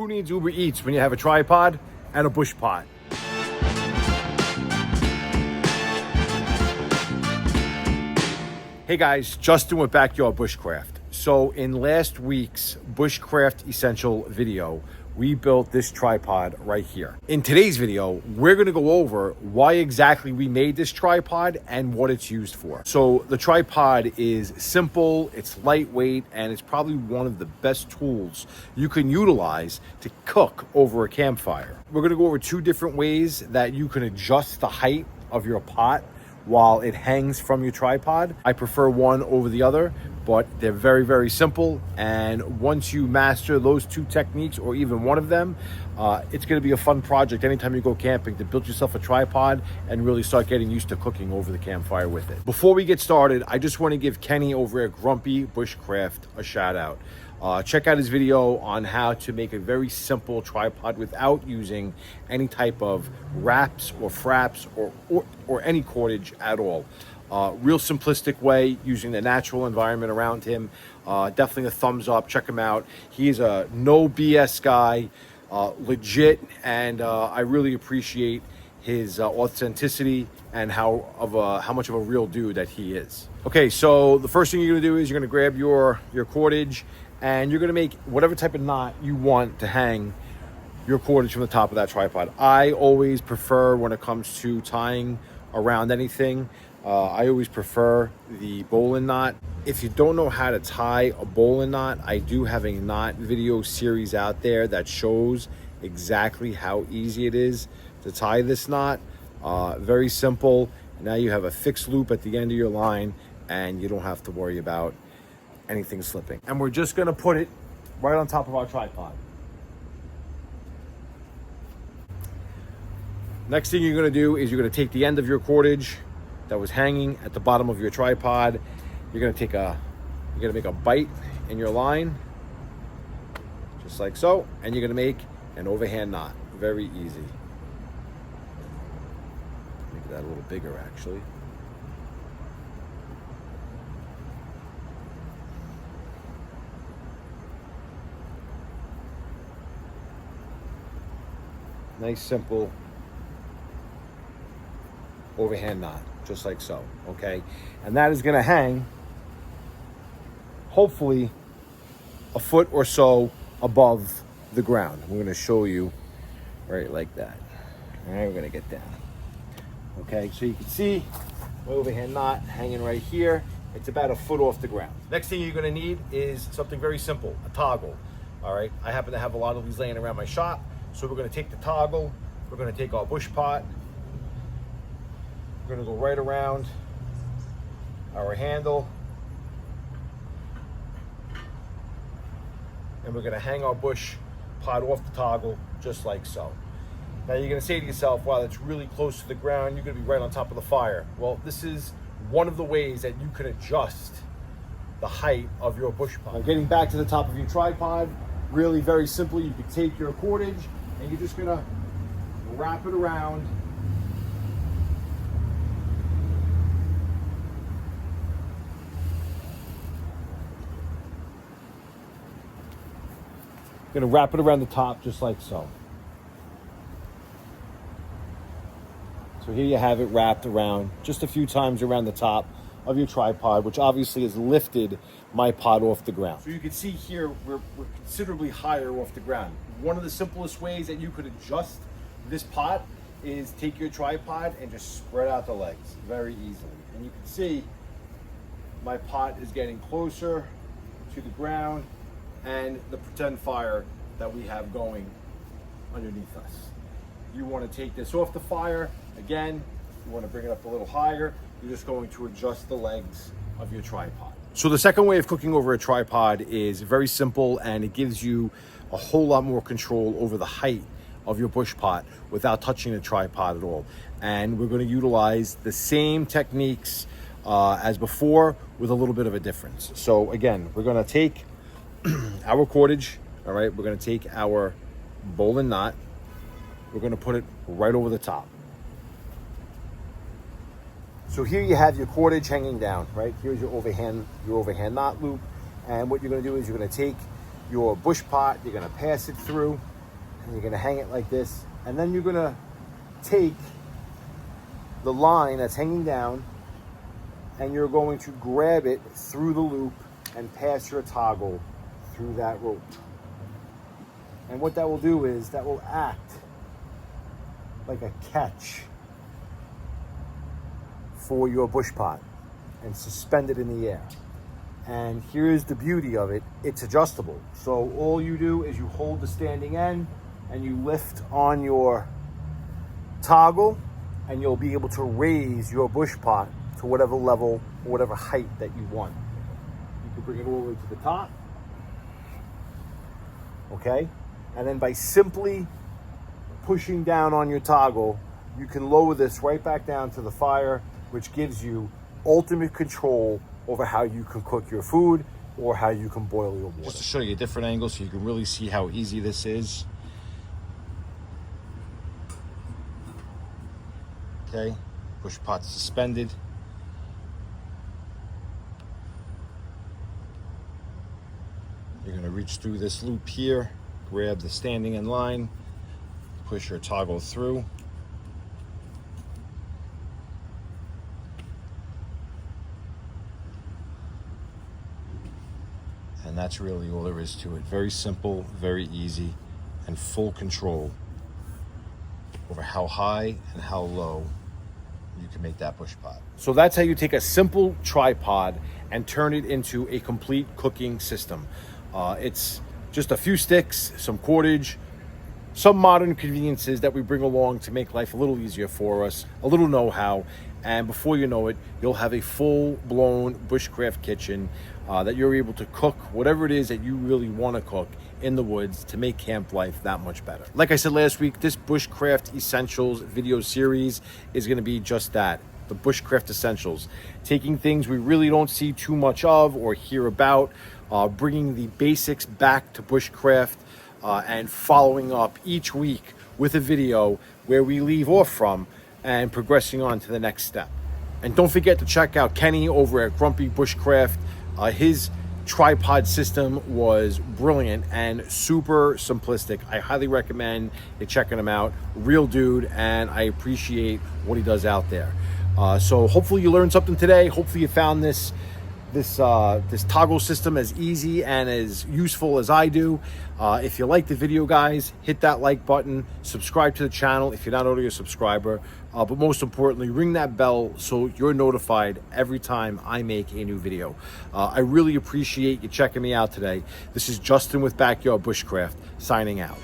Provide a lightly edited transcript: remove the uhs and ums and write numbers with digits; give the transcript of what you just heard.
Who needs Uber Eats when you have a tripod and a bush pot? Hey guys, Justin with Backyard Bushcraft. So in last week's Bushcraft Essential video, we built this tripod right here. In today's video, we're gonna go over why exactly we made this tripod and what it's used for. So the tripod is simple, it's lightweight, and it's probably one of the best tools you can utilize to cook over a campfire. We're gonna go over two different ways that you can adjust the height of your pot while it hangs from your tripod. I prefer one over the other, but they're very, very simple. And once you master those two techniques, or even one of them, it's gonna be a fun project anytime you go camping to build yourself a tripod and really start getting used to cooking over the campfire with it. Before we get started, I just wanna give Kenny over at Grumpy Bushcraft a shout out. Check out his video on how to make a very simple tripod without using any type of wraps or fraps or any cordage at all. Real simplistic way, using the natural environment around him. Definitely a thumbs up. Check him out. He's a no BS guy, legit, and I really appreciate his authenticity and how much of a real dude that he is. Okay, so the first thing you're gonna do is you're gonna grab your cordage, and you're gonna make whatever type of knot you want to hang your cordage from the top of that tripod. I always prefer, when it comes to tying around anything, I always prefer the bowline knot. If you don't know how to tie a bowline knot, I do have a knot video series out there that shows exactly how easy it is to tie this knot. Very simple. Now you have a fixed loop at the end of your line, and you don't have to worry about anything slipping. And we're just gonna put it right on top of our tripod. Next thing you're gonna do is you're gonna take the end of your cordage that was hanging at the bottom of your tripod. You're gonna make a bite in your line, just like so, and you're gonna make an overhand knot. Very easy. Make that a little bigger, actually. Nice, simple overhand knot, just like so, okay? And that is gonna hang, hopefully, a foot or so above the ground. We're gonna show you right like that. All right, we're gonna get down. Okay, so you can see my overhand knot hanging right here. It's about a foot off the ground. Next thing you're gonna need is something very simple, a toggle. All right, I happen to have a lot of these laying around my shop. So we're gonna take the toggle, we're gonna take our bush pot, we're gonna go right around our handle, and we're gonna hang our bush pot off the toggle, just like so. Now you're gonna say to yourself, wow, that's really close to the ground, you're gonna be right on top of the fire. Well, this is one of the ways that you can adjust the height of your bush pot. Now getting back to the top of your tripod, really very simple. You can take your cordage and you're just gonna wrap it around. Gonna wrap it around the top, just like so. So here you have it wrapped around just a few times around the top of your tripod, which obviously has lifted my pot off the ground. So you can see here, we're considerably higher off the ground. One of the simplest ways that you could adjust this pot is take your tripod and just spread out the legs very easily. And you can see my pot is getting closer to the ground and the pretend fire that we have going underneath us. You want to take this off the fire. Again, you want to bring it up a little higher. You're just going to adjust the legs of your tripod. So the second way of cooking over a tripod is very simple, and it gives you a whole lot more control over the height of your bush pot without touching the tripod at all. And we're going to utilize the same techniques as before with a little bit of a difference. So again, we're going to take our cordage, all right? We're going to take our bowline knot. We're going to put it right over the top. So here you have your cordage hanging down, right? Here's your overhand knot loop. And what you're gonna do is you're gonna take your bush pot, you're gonna pass it through, and you're gonna hang it like this, and then you're gonna take the line that's hanging down and you're going to grab it through the loop and pass your toggle through that rope. And what that will do is that will act like a catch for your bush pot and suspend it in the air. And here's the beauty of it, it's adjustable. So all you do is you hold the standing end and you lift on your toggle, and you'll be able to raise your bush pot to whatever level or whatever height that you want. You can bring it all the way to the top, okay? And then by simply pushing down on your toggle, you can lower this right back down to the fire, which gives you ultimate control over how you can cook your food or how you can boil your water. Just to show you a different angle so you can really see how easy this is. Okay, bush pot suspended. You're going to reach through this loop here, grab the standing in line, push your toggle through. And that's really all there is to it. Very simple, very easy, and full control over how high and how low you can make that bush pot. So that's how you take a simple tripod and turn it into a complete cooking system. It's just a few sticks, some cordage, some modern conveniences that we bring along to make life a little easier for us, a little know-how, and before you know it, you'll have a full-blown bushcraft kitchen that you're able to cook whatever it is that you really want to cook in the woods to make camp life that much better. Like I said last week, this Bushcraft Essentials video series is going to be just that, the Bushcraft Essentials. Taking things we really don't see too much of or hear about, bringing the basics back to bushcraft, and following up each week with a video where we leave off from and progressing on to the next step. And don't forget to check out Kenny over at Grumpy Bushcraft. His tripod system was brilliant and super simplistic. I highly recommend you checking him out. Real dude, and I appreciate what he does out there. So hopefully you learned something today. Hopefully you found this toggle system as easy and as useful as I do. If you like the video, guys, hit that like button, subscribe to the channel if you're not already a subscriber, but most importantly, ring that bell so you're notified every time I make a new video. I really appreciate you checking me out today. This is Justin with Backyard Bushcraft, signing out.